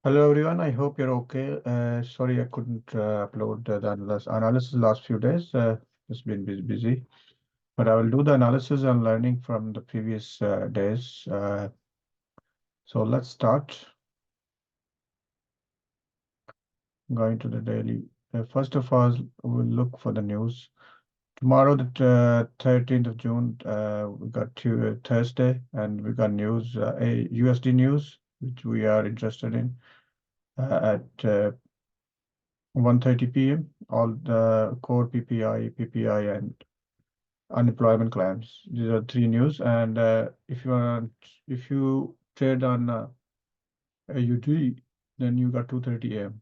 Hello everyone, I hope you're okay. Sorry I couldn't upload the analysis last few days. It's been busy, but I will do the analysis and learning from the previous days. So let's start going to the daily. First of all, we'll look for the news. Tomorrow, the 13th of June, we got Thursday, and we got news, a USD news, which we are interested in at 1:30 p.m. All the core PPI, and unemployment claims. These are three news. And if you trade on AUD, then you got 2:30 a.m.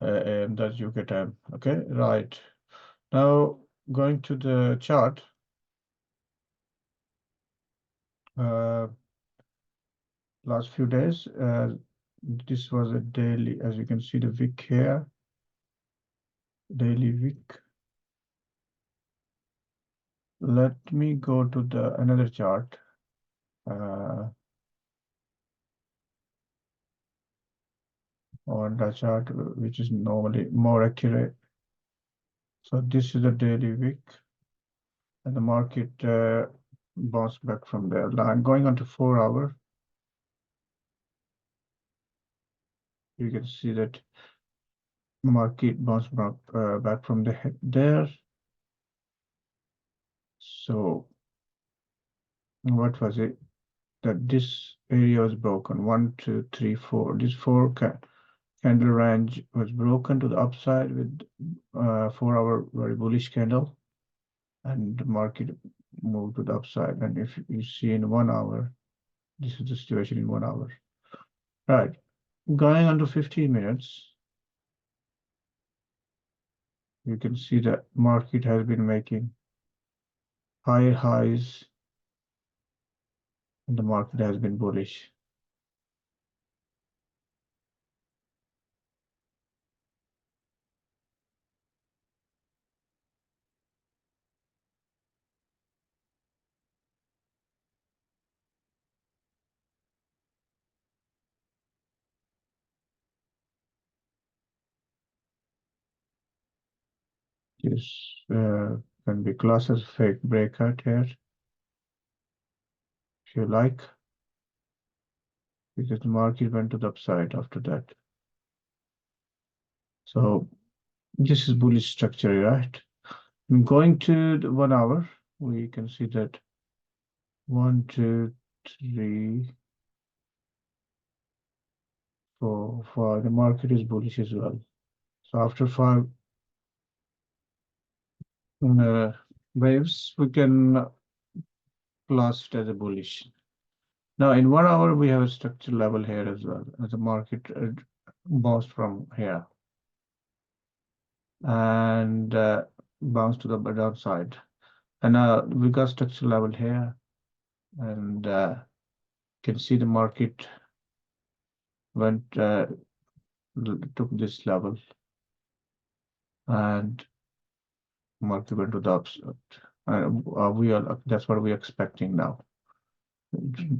And that's UK time. Okay, right. Now going to the chart. Uh, Last few days, this was a daily, as you can see the wick here, daily wick. Let me go to the another chart. On the chart, which is normally more accurate. So this is the daily wick, and the market bounced back from there. Now I'm going on to 4 hour. You can see that market bounced back from there. So what was it? That this area was broken. 1, 2, 3, 4. This candle range was broken to the upside with 4 hour very bullish candle, and the market moved to the upside. And if you see in 1 hour, this is the situation in 1 hour. Right. Going on to 15 minutes, you can see that market has been making higher highs, and the market has been bullish. This can be classed as fake breakout here, if you like, because the market went to the upside after that. So this is bullish structure, right? And going to the 1 hour, we can see that 1, 2, 3, 4, 5. The market is bullish as well. So after 5 waves, we can class it as a bullish. Now in 1 hour, we have a structure level here as well, as the market bounced from here and bounced to the downside. And we got structure level here, and can see the market went took this level, and market went to the upside. That's what we're expecting now,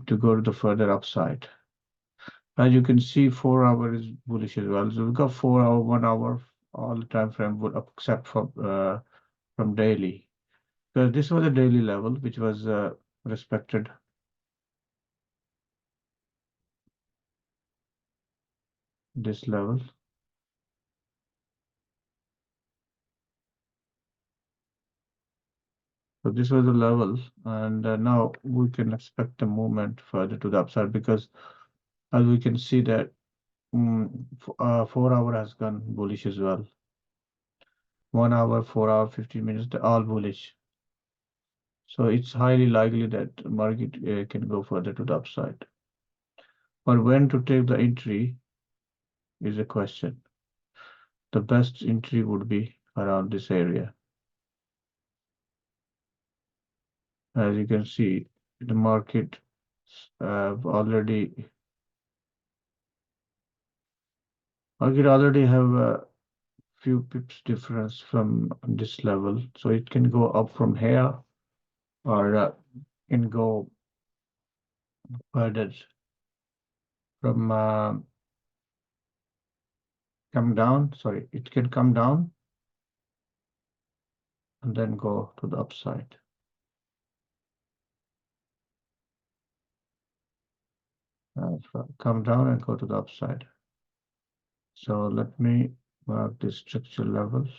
to go to the further upside. As you can see, 4 hour is bullish as well. So we've got 4 hour, 1 hour, all the time frame would except from daily, because this was a daily level which was respected. This level. So this was the level, and now we can expect the movement further to the upside, because as we can see that 4 hour has gone bullish as well. 1 hour, 4 hour, 15 minutes, they're all bullish. So it's highly likely that the market can go further to the upside. But when to take the entry is a question. The best entry would be around this area. As you can see, the market already have a few pips difference from this level, so it can go up from here, or can go further from come down. Sorry, it can come down and then go to the upside. Come down and go to the upside. So let me mark the structure levels.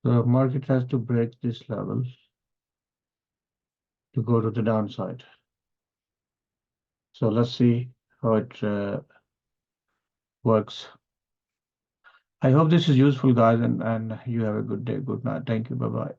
The market has to break this level to go to the downside. So let's see how it works. I hope this is useful, guys, and you have a good day. Good night. Thank you. Bye bye.